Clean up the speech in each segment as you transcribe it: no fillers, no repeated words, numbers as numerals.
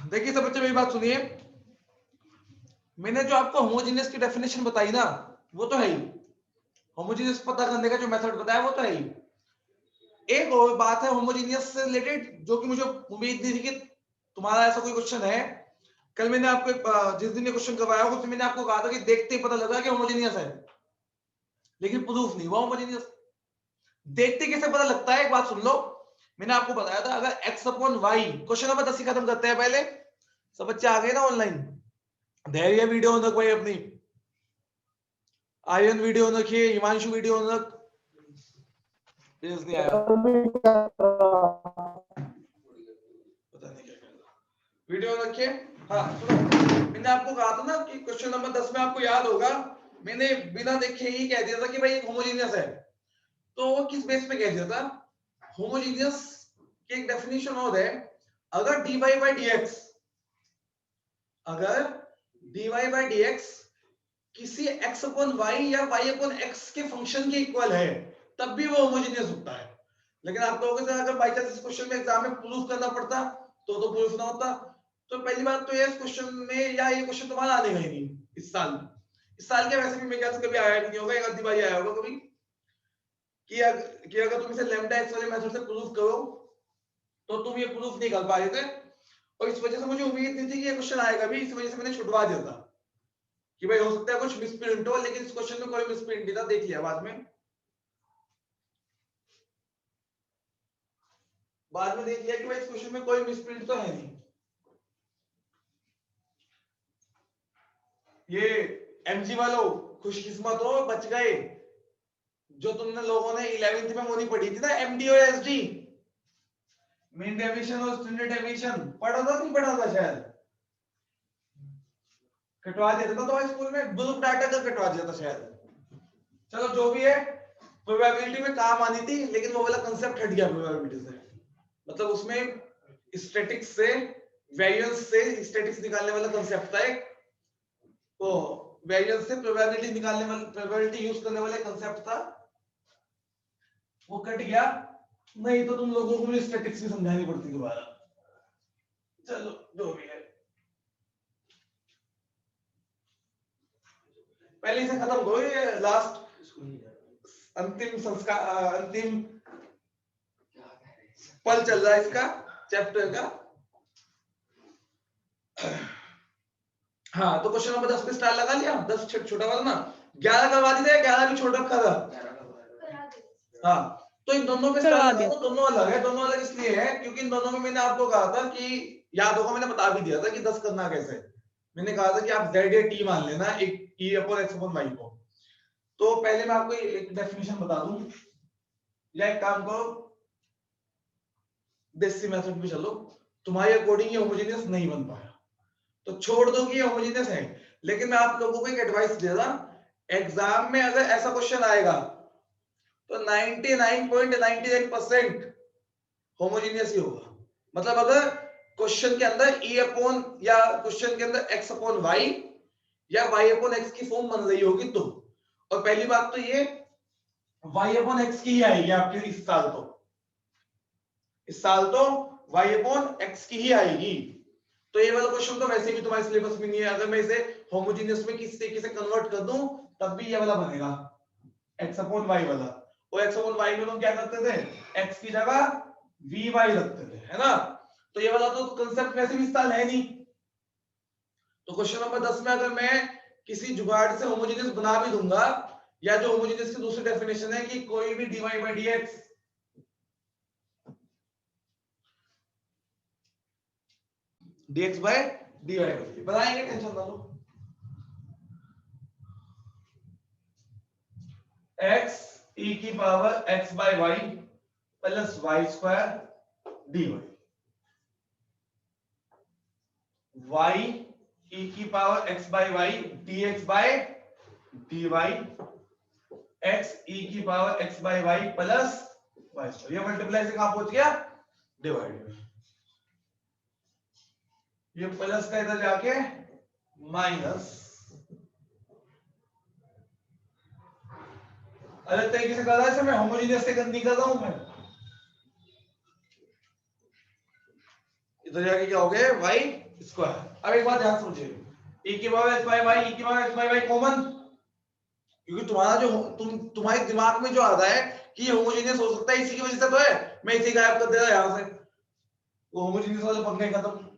देखिए सब बच्चे मेरी बात सुनिए, मैंने जो आपको होमोजेनियस की डेफिनेशन बताई ना, वो तो है ही, होमोजेनियस पता करने का जो मेथड बताया वो तो है ही। एक और बात है होमोजेनियस से रिलेटेड, जो कि मुझे उम्मीद नहीं थी कि तुम्हारा ऐसा कोई क्वेश्चन है। कल मैंने आपको जिस दिन ये क्वेश्चन करवाया उसमें मैंने आपको कहा था कि देखते ही पता लगा कि होमोजेनियस है, लेकिन प्रूफ नहीं हुआ होमोजेनियस। देखते कैसे पता लगता है, एक बात सुन लो। मैंने आपको बताया था अगर x upon y, question number 10 ही खत्म करते हैं पहले। सब बच्चे आ गए ना ऑनलाइन? धैर्य वीडियो ऑन रख भाई अपनी, आर्यन वीडियो ऑन रखिए, हिमांशु वीडियो ऑन रख। नहीं आया, पता नहीं क्या वीडियो रखिए। हाँ सुनो, मैंने आपको कहा था ना कि क्वेश्चन नंबर 10 में आपको याद होगा, मैंने बिना देखे ही कह दिया था कि भाई होमोजेनियस है। तो वो किस बेस पे कह दिया था? होमोजेनियस की एक डेफिनेशन और है, अगर dy बाई dx, अगर dy बाई dx किसी x अपॉन वाई या y अपॉन x के फंक्शन के इक्वल है, तब भी वो होमोजेनियस होता है। लेकिन आप कहोगे सर अगर बाई चांस इस क्वेश्चन में एग्जाम में प्रूफ करना पड़ता तो प्रूफ ना होता। तो पहली बात तो ये इस क्वेश्चन में, या ये क्वेश्चन तुम्हारा आने का ही नहीं इस साल। इस साल के वैसे भी मेरे ख्याल से कभी आया नहीं होगा, एक आधी बार आया होगा कभी, कि अगर तुम इसे लैम्डा एक्स वाले मेथड से प्रूफ करो तो तुम ये प्रूफ नहीं कर पाए थे। और इस वजह से मुझे उम्मीद नहीं थी कि ये क्वेश्चन आएगा भी, इस वजह से मैंने छुटवा दिया था कि भाई हो सकता है कुछ मिसप्रिंट हो, लेकिन इस क्वेश्चन में कोई मिसप्रिंट नहीं था, देख लिया बाद में देख लिया कि भाई इस क्वेश्चन में कोई मिसप्रिंट तो है नहीं। ये एमजी वालों खुशकिस्मत हो, बच गए। जो तुमने लोगों ने 11th में वो नहीं पढ़ी थी ना, एमडी और एसडी, मीन डेविएशन और स्टैंडर्ड डेविएशन, पढ़ा था नहीं पढ़ा था शायद? कटवा दिया था तो स्कूल में ग्रुप डाटा का कटवा दिया था शायद। चलो जो भी है, प्रोबेबिलिटी में काम आनी थी, लेकिन वो वाला कांसेप्ट हट गया प्रोबेबिलिटी से। मतलब उसमें स्टैटिक्स से, वेरिएंस से स्टैटिक्स निकालने वाला कांसेप्ट था एक, वो वेरिएंस से प्रोबेबिलिटी निकालने वाला, प्रोबेबिलिटी यूज करने वाला कांसेप्ट था, वो कट गया। नहीं तो तुम लोगों को मुझे स्टैटिक्स भी समझानी पड़ती दोबारा। चलो जो भी है, पहले से खत्म करो ये लास्ट अंतिम संस्कार, अंतिम पल चल रहा है इसका चैप्टर का। हाँ तो क्वेश्चन नंबर 10 पे स्टार लगा लिया, 10 छोटा वाला ना, 11 करवा दी, 11 भी छोटा रखा था। हाँ तो इन दोनों पे स्टार लगा दो, दोनों अलग है। दोनों अलग इसलिए है क्योंकि इन दोनों में मैंने आपको कहा था कि, याद होगा मैंने बता भी दिया था कि 10 करना कैसे। मैंने कहा था कि आप z या t मान लेना एक e upon x upon y को। तो पहले मैं आपको एक डेफिनेशन बता दूं, या एक काम करो देसी मेथड में चलो, तुम्हारे अकॉर्डिंग ये होमोजेनियस नहीं बन पाया तो छोड़ दो कि ये होमोजेनियस है। लेकिन मैं आप लोगों को एक एडवाइस दे रहा, एग्जाम में अगर ऐसा क्वेश्चन आएगा तो 99.99% होमोजेनियस ही होगा। मतलब अगर क्वेश्चन के अंदर e अपॉन, या क्वेश्चन के अंदर x अपॉन y या y अपॉन x की फॉर्म बन रही होगी तो, और पहली बात तो ये y अपॉन x की ही आएगी आपके इस साल तो, इस साल तो y अपॉन x की ही आएगी। तो ये वाला क्वेश्चन तो वैसे भी तुम्हारे सिलेबस में नहीं है। अगर मैं इसे होमोजेनियस में किसी तरीके से कन्वर्ट कर दूं तब भी ये वाला बनेगा x अपॉन y वाला। और x अपॉन y में तुम क्या करते थे, x की जगह vy रखते थे, है ना? तो ये वाला तो कांसेप्ट वैसे भी इस साल है नहीं। तो क्वेश्चन नंबर 10 में अगर मैं किसी जुगाड़ से होमोजेनियस बना भी दूंगा, या जो होमोजेनियस की दूसरी डेफिनेशन है कि कोई भी dy by dx dx by dy बनाएंगे, टेंशन ना लो। x e की power x by y plus y square dy, y e की power x by y dx by dy, x e की power x by y plus y square. ये multiply से कहां पहुंच गया, डिवाइड। ये प्लस का इधर जाके माइनस। अलग तरीके से कर रहा है, मैं होमोजेनियस से नहीं कर रहा हूं मैं, इधर जाके क्या हो गया y स्क्वायर। अब एक बात ध्यान समझिए, e की power x by y, e की power x by y common, क्योंकि तुम्हारा जो तुम्हारे दिमाग में जो आ रहा है कि होमोजेनियस हो सकता है, इसी की वजह से तो है मैं इसे गायब कर दे रहा यहां से, वो होमोजेनियस वाला पंगा ही खत्म।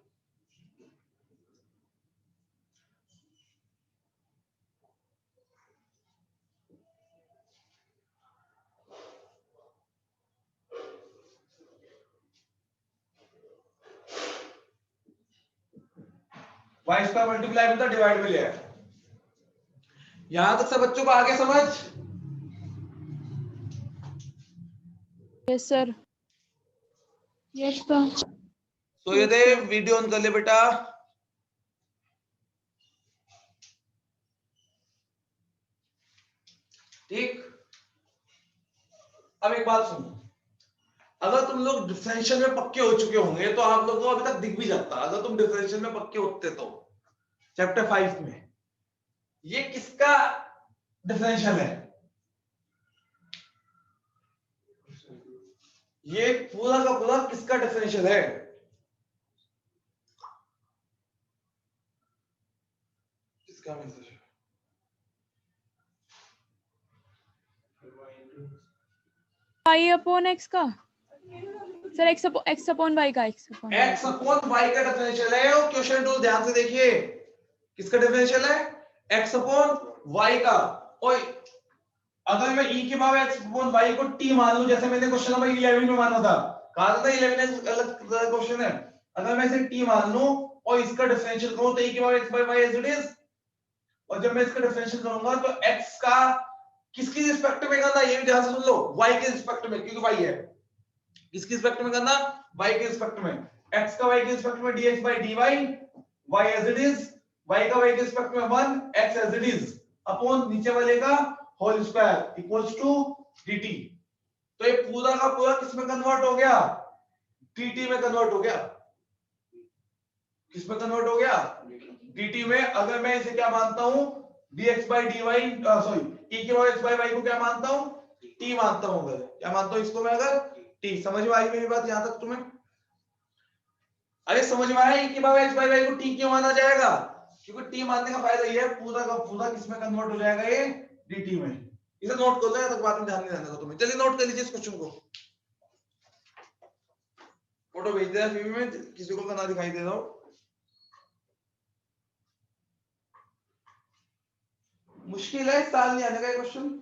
y square multiply with the divide में लिया है। यहां तक सब बच्चों को आगे समझ? Yes sir. Yes sir. तो ये दे वीडियो ऑन कर ले बेटा। ठीक, अब एक बात सुनो, अगर तुम लोग डिफरेंशियल में पक्के हो चुके होंगे तो आप लोगों को अभी तक दिख भी जाता, अगर तुम डिफरेंशियल में पक्के होते तो चैप्टर 5 में ये किसका डिफरेंशियल है, ये पूरा का पूरा किसका डिफरेंशियल है? किसका मैसेज है? y अपॉन x का सर, x अपॉन y का, x अपॉन y का डिफरेंशियल है। और क्वेश्चन 2 ध्यान से देखिए, किसका डिफरेंशियल है? x अपॉन y का। और अगर मैं e की पावर x अपॉन y को t मान लूं, जैसे मैंने क्वेश्चन नंबर 11 में माना था, कहा था 11 अलग क्वेश्चन है, अगर मैं इसे t मान लूं और इसका डिफरेंशियल करूं तो e की power x by y as it is, और जब मैं इसका डिफरेंशियल करूंगा तो x का किसकी रिस्पेक्ट में करना, ये भी ध्यान से सुन लो, y के रिस्पेक्ट में, क्योंकि y है, किसकी रिस्पेक्ट में करना? y के रिस्पेक्ट में। x का y के रिस्पेक्ट में dx by dy, y as it is, y का y के रिस्पेक्ट में 1, x as it is, upon नीचे वाले का whole square equals to dt। तो ये पूरा का पूरा किस में कन्वर्ट हो गया? dt में कन्वर्ट हो गया। किस में कन्वर्ट हो गया? dt में। अगर मैं इसे क्या मानता हूं? dx by dy, sorry e की पावर x by y को क्या मानता हूं? t मानता हूं। अगर क्या मानता हूं इसको मैं? अगर t। समझ में आई मेरी बात यहां तक तुम्हें? अरे समझ में आया e की पावर x by y को t क्यों माना जाएगा? क्योंकि t मानने का फायदा ये है पूरा का पूरा किसमें कन्वर्ट हो जाएगा? ये dt में। इसे नोट कर लो यार, तक बात में ध्यान नहीं देना तुम्हें। चलिए नोट कर लीजिए इस क्वेश्चन को, फोटो भेज दिया फीवी में, किसी को ना दिखाई दे रहा हो। मुश्किल है, साल नहीं आने का ये क्वेश्चन।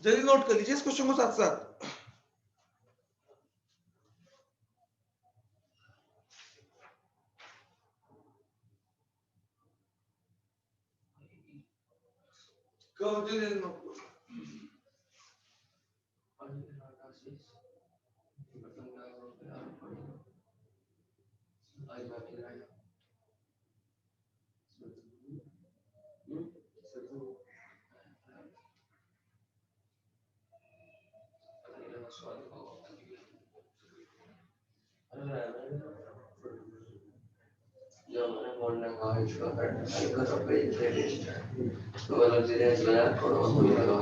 जल्दी नोट कर लीजिए इस क्वेश्चन को साथ साथ। जो मैंने बोलने का है इसका हल्का सा पेज से टेस्ट है तो अलग से रेंज लगा थोड़ा बहुत लगा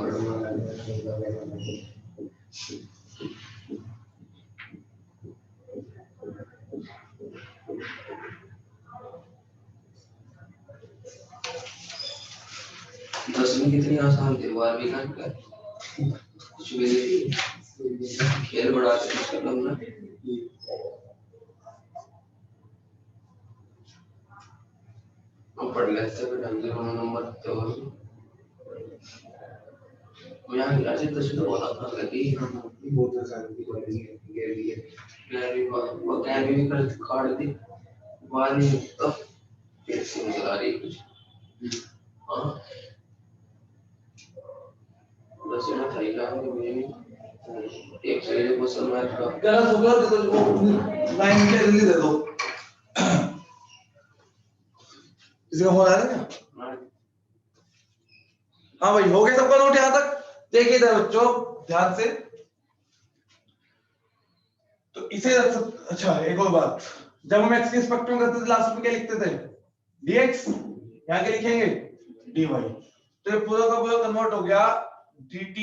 10वीं कितनी आसान थी, 12वीं का कुछ भी नहीं, खेल बड़ा मुश्किल ना। हम पढ़ लेते हैं ढंग से नंबर तो यहाँ ऐसे तो बहुत आसान लगी, बहुत आसान थी वो कैरी भी कर काट दी वाली तो फिर से नजर आ रही कुछ। हाँ बस ये था ही काम तो मुझे नहीं एक से को समझ का गलत हो गया तो वो लाइन के जल्दी दे दो। किसी का फोन आ रहा है क्या? हाँ भाई हो गया सबका नोट यहाँ तक? देखिए इधर बच्चों ध्यान से, तो इसे अच्छा एक और बात, जब हम एक्स के स्पेक्ट्रम करते थे लास्ट में क्या लिखते थे? dx, यहाँ क्या लिखेंगे? dy। तो ये पूरा का पूरा कन्वर्ट हो गया dt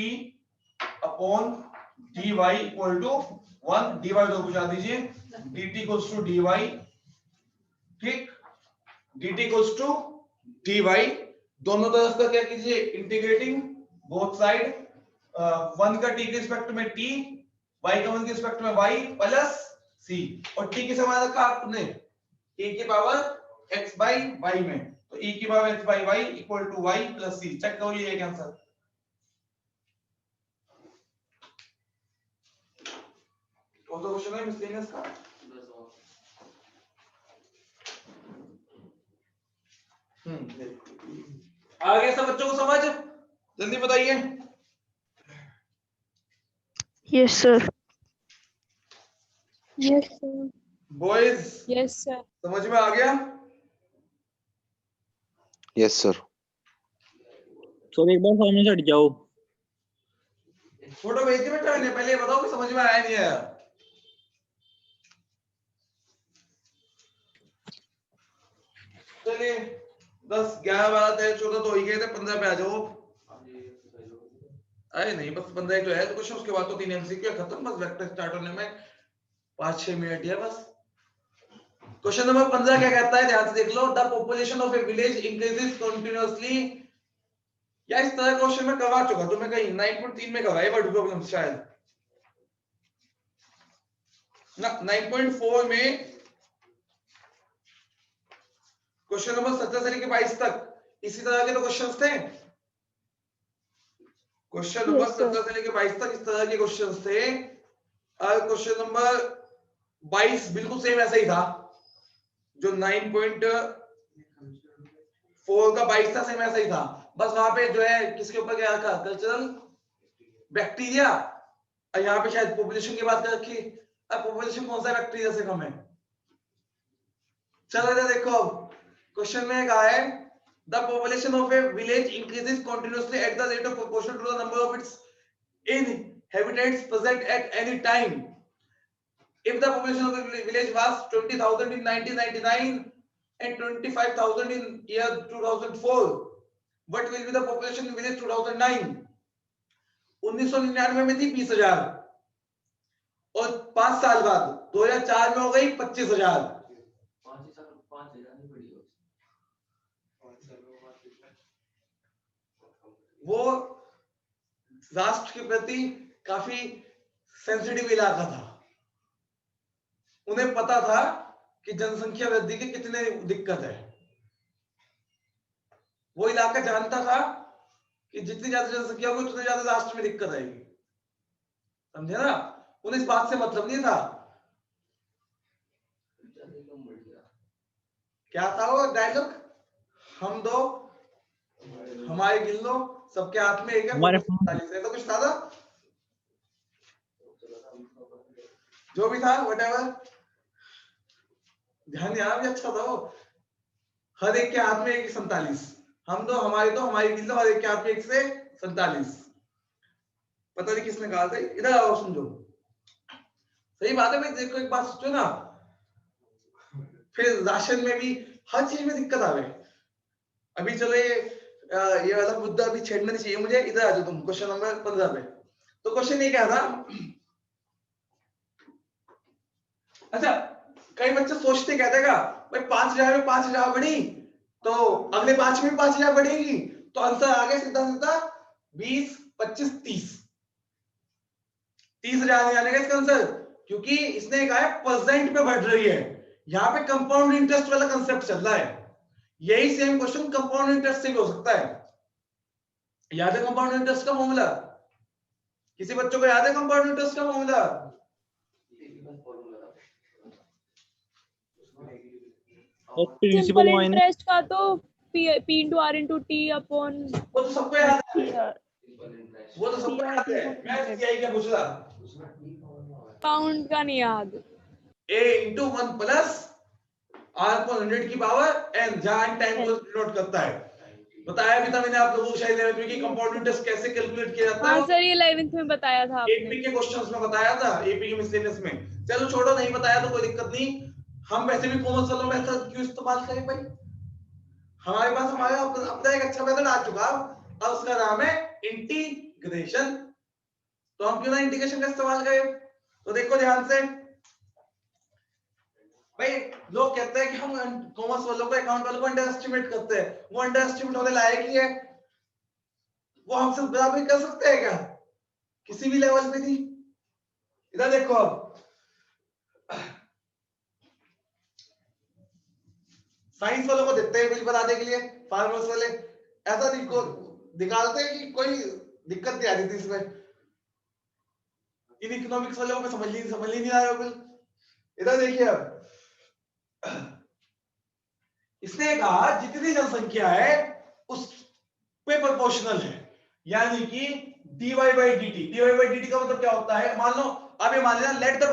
upon dy equal to 1, dy तो बुझा दीजिए, dt इक्वल्स टू dy, ठीक, dt इक्वल्स टू dy, दोनों तरफ का क्या कीजिए? इंटीग्रेटिंग बोथ साइड, 1 का t के रिस्पेक्ट में t, y का 1 के रिस्पेक्ट में y प्लस c, और t किसे मान रखा आपने? e की पावर x बाई y में, तो e की power x by y equal to y plus c। Check करो ये आंसर। कौन सा क्वेश्चन है मिसलेनियस का? आ गया सब बच्चों को समझ? जल्दी बताइए। Yes, sir. Yes, sir. Boys Yes, sir. समझ में आ गया? Yes sir. सर एक बार सामने से हट जाओ। फोटो भेज के बेटा मैंने, पहले ये बताओ कि समझ में आया नहीं आया। चलिए 10 11 12 13 14 तो हो ही गए थे, 15 पे आ जाओ। अरे नहीं बस 15 एक तो है तो क्वेश्चन, उसके बाद तो 3 एमसीक्यू खत्म, बस वेक्टर स्टार्ट होने में 5-6 मिनट है बस। क्वेश्चन नंबर 15 क्या कहता है, ध्यान से देख लो। The population of a village increases continuously, या इस तरह क्वेश्चन में करवा चुका तो मैं कहीं 9.3 में करवाया वर्ड प्रॉब्लम शायद ना, 9.4 में क्वेश्चन नंबर 17 से लेकर 22 तक इसी तरह के तो क्वेश्चंस थे। क्वेश्चन नंबर 17 से लेकर 22 तक इस तरह के क्वेश्चंस थे, और क्वेश्चन नंबर 22 बिल्कुल सेम ऐसा ही था, जो 9.4 का 22 था सेम ऐसा ही था, बस वहां पे जो है किसके ऊपर क्या रखा? कल्चरल बैक्टीरिया, और यहाँ पे शायद पॉपुलेशन की बात कर रखी। अब पॉपुलेशन कौन सा बैक्टीरिया से कम है? चलो इधर देखो, अब क्वेश्चन में कहा है the population of a village increases continuously at the rate of proportional to the number of its inhabitants present at any time. If the population of the village was 20,000 in 1999 and 25,000 in year 2004, what will be the population in village 2009? 1999 में थी 20,000 और 5 साल बाद 2004 में हो गई 25,000। वो राष्ट्र के प्रति काफी सेंसिटिव इलाका था, उन्हें पता था कि जनसंख्या वृद्धि की कितने दिक्कत है। वो इलाका जानता था कि जितनी ज्यादा जनसंख्या होगी उतनी ज्यादा राष्ट्र में दिक्कत आएगी, समझे ना? उन्हें इस बात से मतलब नहीं था। क्या था वो डायलॉग? हम दो हमारे गिन लो, सबके हाथ में एक है, तो कुछ था ना? जो भी था व्हाटएवर, ध्यान यार भी अच्छा था वो। हर एक के हाथ में एक 47, हम दो हमारे दो हमारी गिन लो, हर एक के हाथ में 1 से 47। पता नहीं किसने कहा था, इधर आओ समझो। सही बात है भाई, देखो एक बात सोचो ना, फिर राशन में भी हर चीज में दिक्कत आ गई। अभी चलो ये वाला मुद्दा अभी छेड़ना नहीं चाहिए मुझे, इधर आ जाओ तुम क्वेश्चन नंबर 15 पे। तो क्वेश्चन ये क्या था, अच्छा कई बच्चे सोचते कहते का भाई 5,000 में 5,000 बढ़ी तो अगले 5 में 5,000 बढ़ेगी, तो आंसर आ गया सीधा सीधा 20, 25, 30,000 नहीं आने का इसका आंसर, क्योंकि इसने कहा है परसेंट पे बढ़ रही है। यहाँ पे कंपाउंड इंटरेस्ट वाला कंसेप्ट चल रहा है। यही सेम क्वेश्चन कंपाउंड इंटरेस्ट से भी हो सकता है। याद है कंपाउंड इंटरेस्ट का फॉर्मूला? किसी बच्चों को याद है कंपाउंड इंटरेस्ट का फॉर्मूला? सिंपल इंटरेस्ट का तो P into R into T upon वो तो सबको याद है, वो तो सबको याद है। मैं क्या पूछ रहा, पाउंड का नहीं याद। a into 1 plus r upon 100 की पावर n, जहां n टाइम को डिनोट करता है। बताया भी था मैंने आप लोगों को शायद 11वीं की कंपाउंड इंटरेस्ट कैसे कैलकुलेट किया जाता है। हाँ सर, ये 11th में बताया था आपने। एपी के क्वेश्चंस में बताया था, एपी के मिसलेनियस में। चलो छोड़ो, नहीं बताया तो कोई दिक्कत नहीं। हम वैसे भी कॉमर्स वालों मेथड क्यों इस्तेमाल करें भाई, हमारे पास हमारा अपना एक अच्छा मेथड आ चुका और उसका नाम है इंटीग्रेशन। तो हम क्यों ना इंटीग्रेशन का इस्तेमाल करें। तो देखो ध्यान से भाई, लोग कहते हैं कि हम कॉमर्स वालों को, अकाउंट वालों को अंडर एस्टिमेट करते हैं। वो अंडर एस्टिमेट होने लायक ही है, वो हमसे बराबरी कर सकते हैं क्या किसी भी लेवल पे थी। इधर देखो, अब साइंस वालों को देते हैं कुछ बताने के लिए, फार्मर्स वाले ऐसा निकालते हैं कि कोई दिक्कत नहीं आ रही थी इसमें। इन इकोनॉमिक्स वालों को समझ ही नहीं आ रहा बिल्कुल। इधर देखिए, अब इसने कहा जितनी जनसंख्या है उस पे प्रोपोर्शनल है, यानी कि dy by dt का मतलब क्या होता है। मान लो अब ये मान लेना, let the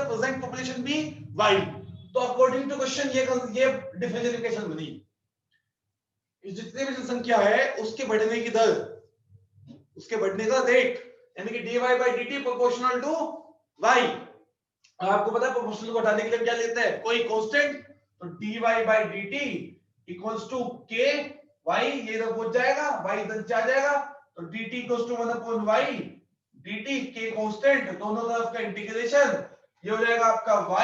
present population be y। तो अकॉर्डिंग टू क्वेश्चन ये डिफरेंशियल इक्वेशन बनी, जितनी भी जनसंख्या है उसके बढ़ने की दर, उसके बढ़ने का रेट, यानी कि dy by dt proportional to y। आपको पता है प्रोपोर्शनल को हटाने के लिए क्या लेते हैं, कोई कांस्टेंट। तो dy by dt equals to k y, ये इधर पहुंच जाएगा, y इधर आ जाएगा। तो dt equals to 1/y dt, k constant, दोनों तरफ का इंटीग्रेशन, ये हो जाएगा आपका y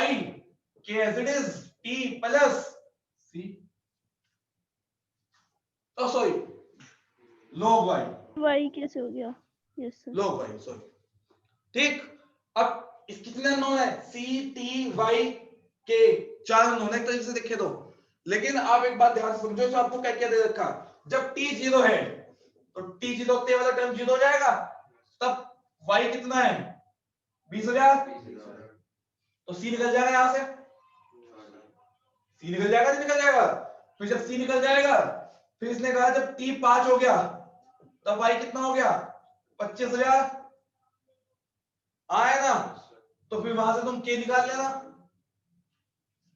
k as it is t plus c, तो सॉरी log y, वाई कैसे हो गया? Yes sir. log y, sorry. ठीक, अब इस कितने नोन है, c t y k, 4 known एक तरीके से देखे तो। लेकिन आप एक बात ध्यान से समझो, जो आपको क्या क्या दे रखा, जब t 0 है तो t 0 होते वाला टर्म 0 हो जाएगा, तब y कितना है 20,000, तो c निकल जाएगा यहां से, c निकल जाएगा, निकल जाएगा। फिर जब c निकल जाएगा, फिर इसने कहा जब t 5 हो गया तब y कितना हो गया 25,000 आया ना। तो फिर वहां से तुम k निकाल लेना,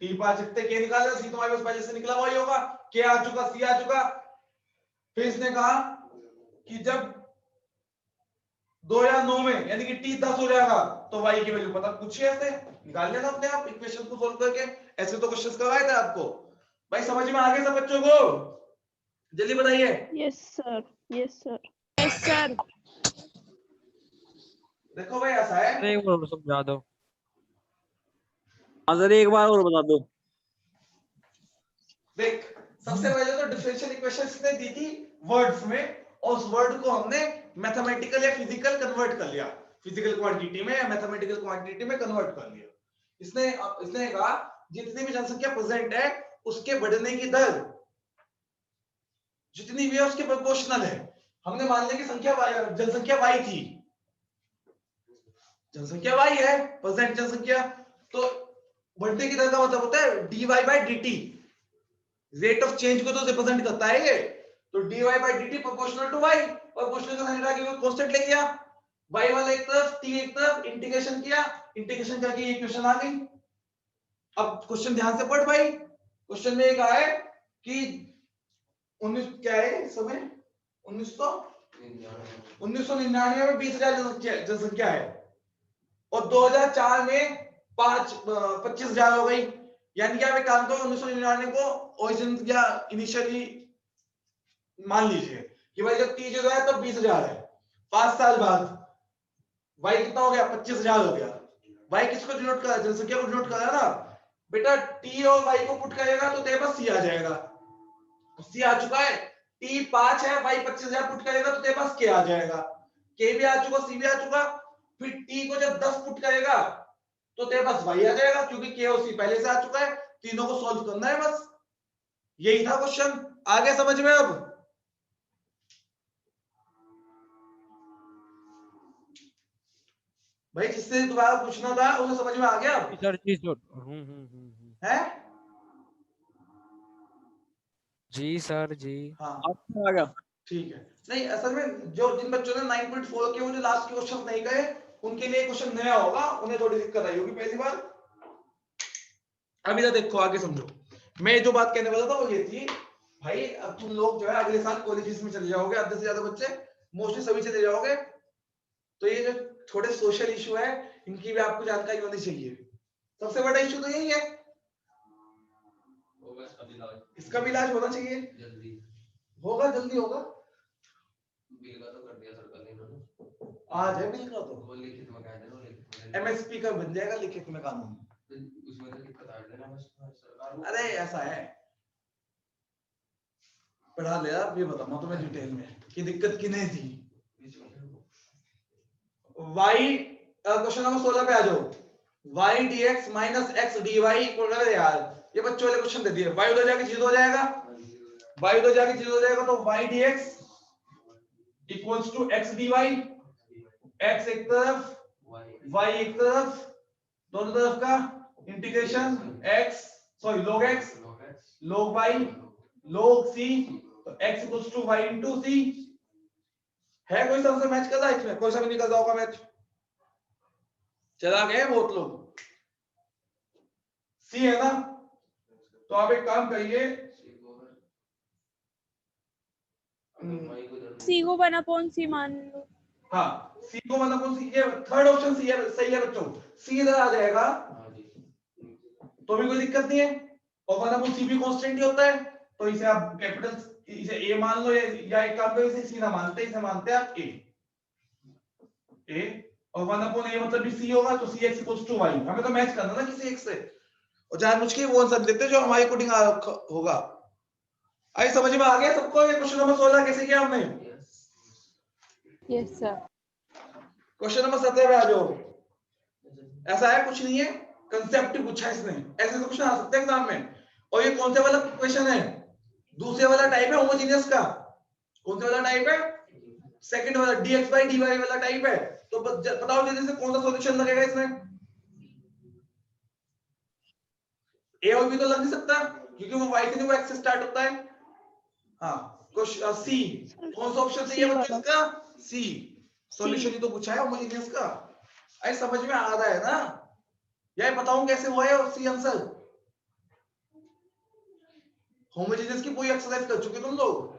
t 5 इतने k निकाल लेना, c तुम्हारे पास पहले से निकला हुआ ही होगा, k आ चुका, c आ चुका। फिर इसने कहा कि जब 2009 में यानी कि t 10 हो जाएगा तो y की वैल्यू पता, पूछिए ऐसे निकाल लेना अपने आप इक्वेशन को सोल्व करके। ऐसे तो क्वेश्चंस करवाए थे आपको भाई, समझ में आ गए सब बच्चों को, जल्दी बताइए। Yes sir, yes sir. Yes sir. देखो भाई ऐसा है, अरे एक बार और समझा दो। हाँ सर, एक बार और बता दो। देख सबसे पहले तो डिफरेंशियल इक्वेशंस ने दी थी वर्ड्स में, और उस वर्ड को हमने मैथमेटिकल या फिजिकल कन्वर्ट कर लिया, फिजिकल क्वांटिटी में या मैथमेटिकल क्वांटिटी में कन्वर्ट कर लिया। इसने कहा जितनी भी जनसंख्या प्रेजेंट है उसके बढ़ने की दर जितनी भी है उसके प्रोपोर्शनल है। हमने मान लिया कि जनसंख्या y थी, जनसंख्या y है प्रेजेंट जनसंख्या, तो बढ़ने की दर का मतलब होता है dy by dt, rate of change को तो रिप्रेजेंट करता है ये। तो dy by dt proportional to y, proportional का साइन लगा के कांस्टेंट ले लिया, y वाला एक तरफ t एक तरफ, इंटीग्रेशन किया, इंटीग्रेशन करके ये इक्वेशन आ गई। अब क्वेश्चन ध्यान से पढ़ भाई, क्वेश्चन में एक आया कि 19 क्या है इस समय 1999 में 20,000 जनसंख्या है और 2004 में 25,000 हो गई। यानी कि आप एक काम करो, 1999 को ओरिजिन या इनिशियली मान लीजिए कि भाई जब t 0 है तो 20,000 है, 5 साल बाद y कितना हो गया 25,000 हो गया। y किसको डिनोट कर रहा है, जनसंख्या को डिनोट कर रहा है ना बेटा, t और y को पुट करेगा तो तेरे पास c आ जाएगा, c आ चुका है, t 5 है, y 25,000 पुट करेगा तो तेरे पास k आ जाएगा, k भी आ चुका, c भी आ चुका। फिर t को जब 10 पुट करेगा तो तेरे पास y आ जाएगा, क्योंकि k और c पहले से आ चुका है, तीनों को सॉल्व करना है बस, यही था क्वेश्चन। आगे समझ में अब भाई, जिससे दोबारा पूछना था उसे समझ में आ गया अब सर जी सर। है। जी सर जी। हाँ आपको आ गया। ठीक है, नहीं असल में जो जिन बच्चों ने 9.4 के मुझे लास्ट के क्वेश्चन नहीं गए उनके लिए क्वेश्चन नया होगा, उन्हें थोड़ी दिक्कत आई होगी पहली बार। अब इधर देखो आगे समझो, मैं जो बात कहने वाला था वो ये थी भाई अब तुम लोग जो है अगले साल कॉलेजेस में चले जाओगे, आधे से ज्यादा बच्चे, मोस्टली सभी चले जाओगे, तो ये जो थोड़े सोशल इशू है इनकी भी आपको जानकारी होनी चाहिए। सबसे बड़ा इशू तो यही है, इसका भी इलाज होना चाहिए, जल्दी होगा, जल्दी होगा। बिल का तो कर दिया सरकार ने इन्होंने, आज है बिल का, तो वो लिखित में कह देना, लिखित में एमएसपी का बन जाएगा लिखित में कानून। उसमें तो लिखित आ देना बस सरकार को। अरे ऐसा है, पढ़ा ले आप, ये बताऊंगा तुम्हें डिटेल में कि दिक्कत किन्हें थी। y क्वेश्चन नंबर 16 पे आ जाओ। y dx minus x dy equal कर, यार ये बच्चों वाले क्वेश्चन दे दिए। y उधर जाके जीरो हो जाएगा, y उधर जाके जीरो हो जाएगा, तो y dx equals to x dy, x एक तरफ y एक तरफ, दोनों तरफ का integration x sorry log x log y log c, तो x equals to y into c। है कोई सा मैच कर रहा है इसमें? कोई सा भी निकल रहा होगा मैच, चला गए बहुत लोग। सी है ना, तो आप एक काम करिए, सी को 1/c मान लो। हाँ सी को मतलब कौन सी, ये थर्ड ऑप्शन सी है, सही है बच्चों, सी इधर आ जाएगा तो भी कोई दिक्कत नहीं है, और 1/c भी कांस्टेंट ही होता है, तो इसे आप कैपिटल, इसे ए मान लो, या एक काम करो, इसे सी ना मानते, इसे मानते हैं आप ए, और 1/a मतलब भी सी होगा, तो cx इक्वल्स टू y। हमें तो मैच करना ना किसी एक से, और जानबूझ के वो आंसर देते जो हमारे अकॉर्डिंग होगा। आई समझ में आ गया सबको? ये क्वेश्चन नंबर 16 कैसे किया हमने? Yes sir. क्वेश्चन नंबर 17 पे आ जाओ। ऐसा है कुछ नहीं है, कंसेप्ट पूछा है इसने, ऐसे तो क्वेश्चन आ सकते हैं एग्जाम में। और ये कौन से वाला क्वेश्चन है? दूसरे वाला टाइप है होमोजेनियस का। कौन सा वाला टाइप है? सेकंड वाला, dx by dy वाला टाइप है। तो बताओ जल्दी से कौन सा सॉल्यूशन लगेगा इसमें? ए और बी तो लग नहीं सकता क्योंकि वो y से नहीं, वो x से स्टार्ट होता है। हाँ क्वेश्चन सी, कौन सा ऑप्शन चाहिए बच्चों इसका? सी। सॉल्यूशन ही तो पूछा है होमोजेनियस का। आई समझ में आ रहा है ना? यह बताऊं कैसे हुआ है, और सी आंसर होमोजेनियस की पूरी एक्सरसाइज कर चुके तुम लोग।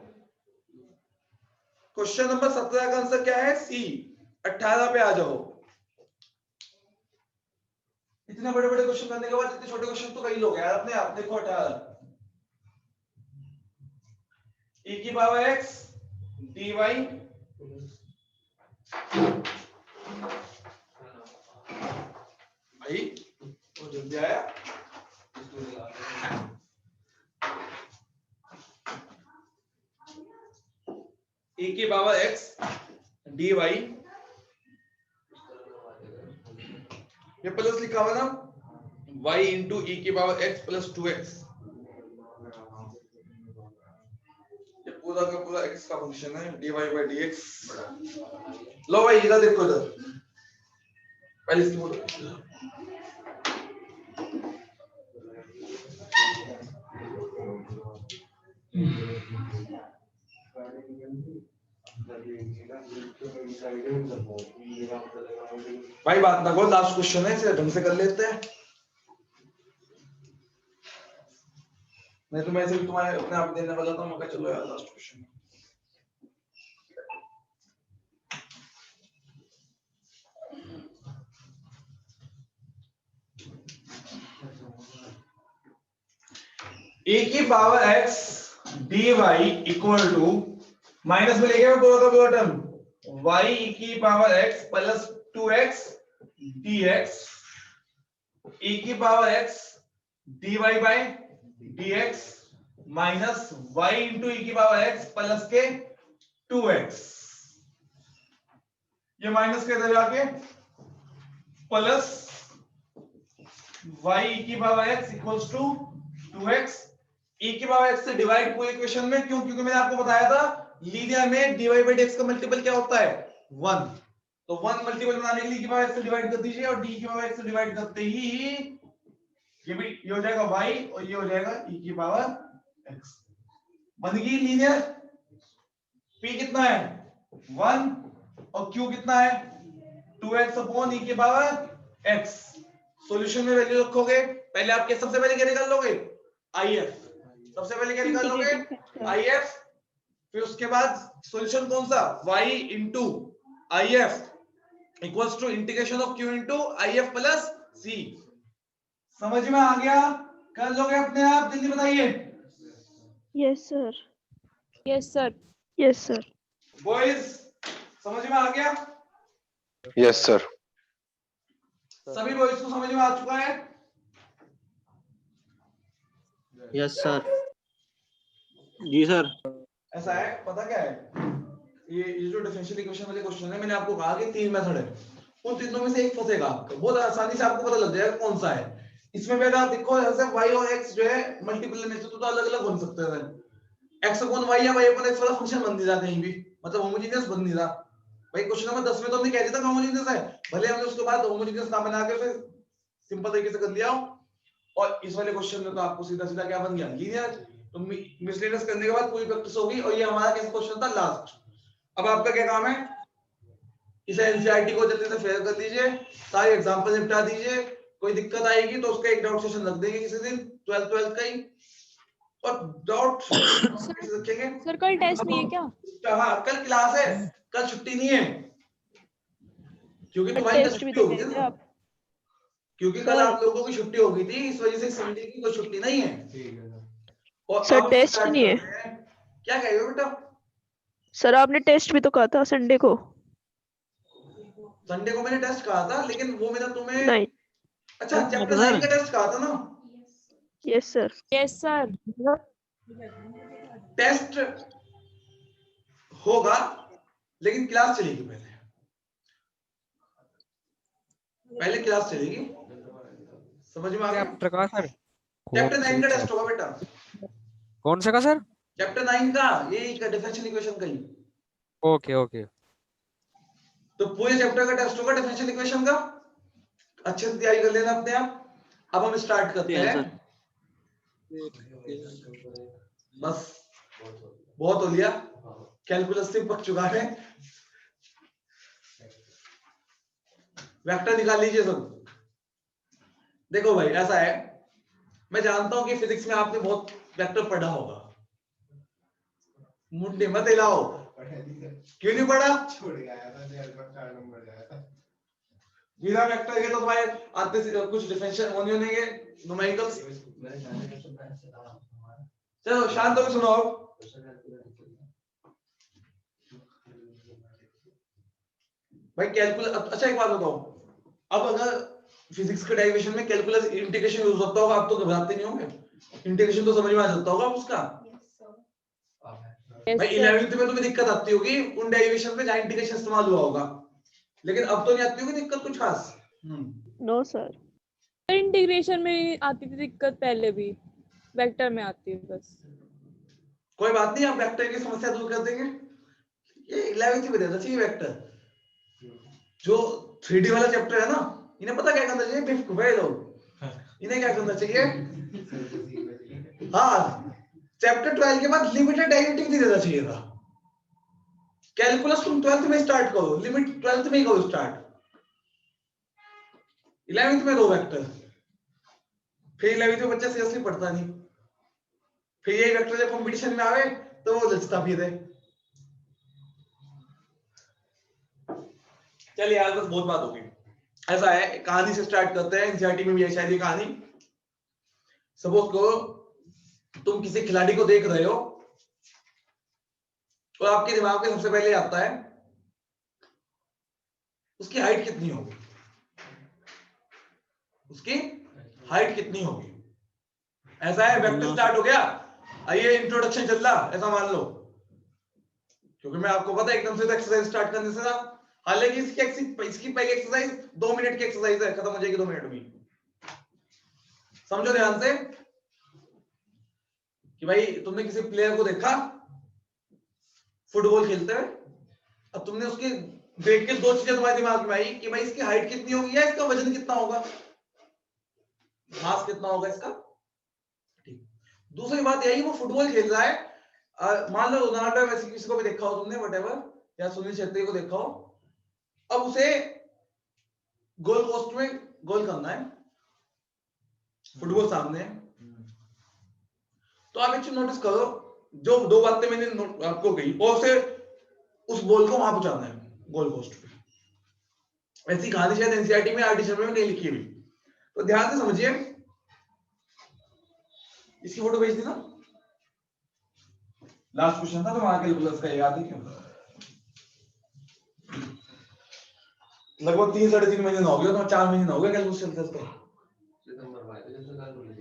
क्वेश्चन नंबर 17 का आंसर क्या है? सी। 18 पे आ जाओ। इतने बड़े बड़े क्वेश्चन करने के बाद इतने छोटे क्वेश्चन तो कई लोग यार अपने आप। देखो 18 e की पावर x dy, भाई तो जल्दी आया। e की पावर x dy, ये प्लस लिखा हुआ ना, y इंटू e की पावर x प्लस 2x, ये पूरा का पूरा x का फंक्शन है, dy by dx। लो भाई इधर देखो, इधर पहले इसकी फोटो। भाई बात ना बोल, लास्ट क्वेश्चन है, इसे ढंग से कर लेते हैं, नहीं तो मैं ऐसे भी तुम्हारे अपने आप देने वाला था। मैं चलो यार लास्ट क्वेश्चन। e की power x dy equal to, minus में लेके पूरा का पूरा टर्म y e की power x plus 2x dx, e की power x dy by dx minus y into e की पावर x प्लस के 2x, ये माइनस के इधर जाके प्लस y e की power x equals to 2x, e की पावर x से डिवाइड पूरे इक्वेशन में। क्यों? क्योंकि मैंने आपको बताया था लीनियर में dy by dx का मल्टीपल क्या होता है? 1। तो 1 मल्टीपल बनाने के लिए e की पावर x से डिवाइड कर दीजिए, और d की पावर x से डिवाइड करते ही ये भी ये हो जाएगा y, और ये हो जाएगा e की पावर x। बन गई लीनियर। p कितना है? 1, और q कितना है? 2x अपॉन e की पावर x। सॉल्यूशन में वैल्यू रखोगे, पहले आप सबसे पहले क्या निकाल लोगे? if। सबसे पहले क्या निकालोगे? Integrating factor. IF, फिर उसके बाद सॉल्यूशन कौन सा? y into IF equals to integration of q into IF plus c। समझ में आ गया? कर लोगे अपने आप? जल्दी बताइए। Yes, sir. Yes, sir. Yes, sir. Boys समझ में आ गया? Yes sir. सभी बॉयज को समझ में आ चुका है? Yes sir. जी सर। ऐसा है, पता क्या है, ये जो डिफरेंशियल इक्वेशन वाले क्वेश्चन है, मैंने आपको कहा कि 3 मेथड है, उन तीनों में से एक फंसेगा आपका, बहुत आसानी से आपको पता लग जाएगा कौन सा है। इसमें भी अगर देखो ऐसे y और x जो है मल्टीपल में तो अलग अलग बन सकते हैं। x अपॉन y या y अपॉन x वाला फंक्शन बन नहीं रहा कहीं भी, मतलब होमोजेनियस बन नहीं रहा भाई। क्वेश्चन नंबर 10 में तो हमने कह दिया था होमोजेनियस है, भले हमने उसके बाद होमोजेनियस ना बना के फिर सिंपल तरीके से कर लिया। और इस वाले क्वेश्चन में तो आपको सीधा सीधा क्या बन गया? लीनियर। तो मिसलेनियस करने के बाद पूरी प्रैक्टिस होगी, और ये हमारा कैसा क्वेश्चन था? लास्ट। अब आपका क्या काम है? इसे एनसीईआरटी को जल्दी से फेयर कर लीजिए, सारे एग्जांपल निपटा दीजिए। कोई दिक्कत आएगी तो उसका एक डाउट सेशन रख देंगे किसी दिन 12 का ही, और डाउट कैसे रखेंगे? सर कल टेस्ट नहीं है क्या? हाँ कल क्लास है, कल छुट्टी नहीं है, क्योंकि तुम्हारी टेस्ट भी छुट्टी तो होगी कह थी रहे ना, आप। क्योंकि कल सर। आप लोगों की छुट्टी होगी थी, इस वजह से संडे की कोई छुट्टी नहीं है। और सर, अब टेस्ट start नहीं है। करते हैं। क्या कह रहे हो बेटा? सर आपने टेस्ट भी तो कहा था संडे को। संडे को मैंने टेस्ट कहा था, लेकिन वो मेरा तुम्हें नहीं। अच्छा चैप्टर 9 का टेस्ट कहा था ना? Yes sir. Yes, sir. Test होगा लेकिन क्लास चलेगी पहले, पहले क्लास चलेगी। समझ में आ गया? चैप्टर का सर? चैप्टर 9 का टेस्ट चैप्टर? होगा बेटा। कौन सा का सर? चैप्टर 9 का, यही का डिफरेंशियल इक्वेशन का ही। Okay okay. तो पूरे चैप्टर का टेस्ट होगा डिफरेंशियल इक्वेशन का। अच्छे से तैयारी कर लेना अपने आप। अब हम स्टार्ट करते हैं। बस बहुत हो लिया, कैलकुलस से पक चुका है। वेक्टर निकाल लीजिए सब। देखो भाई ऐसा है, मैं जानता हूं कि फिजिक्स में आपने बहुत वेक्टर पढ़ा होगा, मुंडे मत हिलाओ। क्यों नहीं पढ़ा? बिना वेक्टर के तो भाई आते से कुछ डिफरेंशियल होने होंगे न्यूमेरिकल्स। चलो शांत होकर सुनो। भाई कैलकुलस, अच्छा एक बात बताओ, अब अगर फिजिक्स के डेरिवेशन में कैलकुलस इंटीग्रेशन यूज होता होगा, आप तो घबराते नहीं होंगे? इंटीग्रेशन तो समझ में आ जाता होगा उसका। Yes, भाई sir. 11th में तुम्हें दिक्कत आती होगी उन डेरिवेशन में जहां इंटीग्रेशन इस्तेमाल हुआ होगा, लेकिन अब तो नहीं आती होगी दिक्कत कुछ खास। No sir. इंटीग्रेशन में आती थी दिक्कत पहले भी, वेक्टर में आती है बस। कोई बात नहीं, आप वेक्टर की समस्या दूर कर देंगे। ये 11th में देना चाहिए वेक्टर। जो 3D वाला चैप्टर है ना, इन्हें पता क्या करना चाहिए? बेवकूफ लोग, इन्हें क्या करना चाहिए? हाँ, चैप्टर 12 के बाद लिमिटेड डेरिवेटिव नहीं देना चाहिए था। कैलकुलस तुम 12th में स्टार्ट करो, लिमिट 12th में ही करो स्टार्ट, 11th में दो वेक्टर। फिर 11th में बच्चा सीरियसली पढ़ता नहीं, फिर यही वेक्टर जब कंपटीशन में आवे तो वो लचता फिर है। चलिए यार बस बहुत बात होगी। ऐसा है, कहानी से स्टार्ट करते हैं। एनसीईआरटी में भी है शायद ये कहानी। सपोज करो तुम किसी खिलाड़ी को देख रहे हो और आपके दिमाग में सबसे पहले आता है उसकी हाइट कितनी होगी, उसकी हाइट कितनी होगी। ऐसा है, वेक्टर स्टार्ट हो गया, आइए इंट्रोडक्शन चल रहा, ऐसा मान लो, क्योंकि मैं आपको पता है एकदम से एक्सरसाइज स्टार्ट करने से ना, हालांकि इसकी पहली एक्सरसाइज 2 मिनट की एक्सरसाइज है, खत्म हो जाएगी 2 मिनट में। समझो ध्यान से कि भाई तुमने किसी प्लेयर को देखा फुटबॉल खेलते हुए, अब तुमने उसके देख के 2 चीजें तुम्हारे दिमाग में आई कि भाई इसकी हाइट कितनी होगी या इसका वजन कितना होगा, मास कितना होगा इसका। ठीक, दूसरी बात यही, वो फुटबॉल खेल रहा है, मान लो रोनाल्डो वैसे किसी को भी देखा हो तुमने, व्हाटएवर, या सुनील छेत्री को देखा हो, अब उसे गोल पोस्ट में गोल करना है, फुटबॉल सामने है, तो आप एक चीज नोटिस करो, जो दो बातें मैंने आपको कही और उसे उस बॉल को वहां पहुंचाना है गोल पोस्ट पे। ऐसी कहानी शायद एनसीईआरटी में आरटी शर्मा में कहीं लिखी हुई, तो ध्यान से समझिए। इसकी फोटो भेज दी ना, लास्ट क्वेश्चन था तो वहां कैलकुलस का, याद है क्यों? लगभग 3-3.5 महीने हो गए, तो 4 महीने हो गए कैलकुलस चलते उसका। सितंबर में आएगा, जब तक कैलकुलेट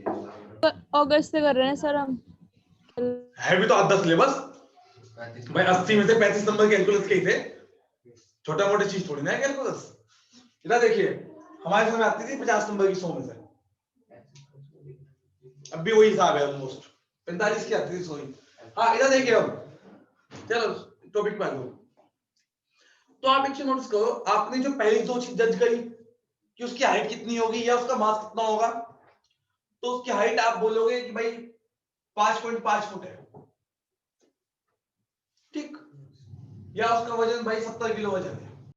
अगस्त से कर रहे हैं सर हम। है भी तो आधा सिलेबस भाई, 80 में से 35 नंबर कैलकुलस के ही थे, छोटा मोटा चीज थोड़ी ना है कैलकुलस। इधर देखिए, हमारे समय आती थी 50 नंबर की 100 में से, अब भी वही हिसाब है ऑलमोस्ट, 45 की आती थी सॉरी। हाँ इधर देखिए, अब चलो टॉपिक पे आ जाओ। तो आप एक चीज नोटिस करो, आपने जो पहली दो चीज जज करी कि उसकी हाइट कितनी होगी या उसका मास कितना होगा, तो उसकी हाइट आप बोलोगे कि भाई 5.5 फुट है, ठीक, या उसका वजन भाई 70 किलो वजन है,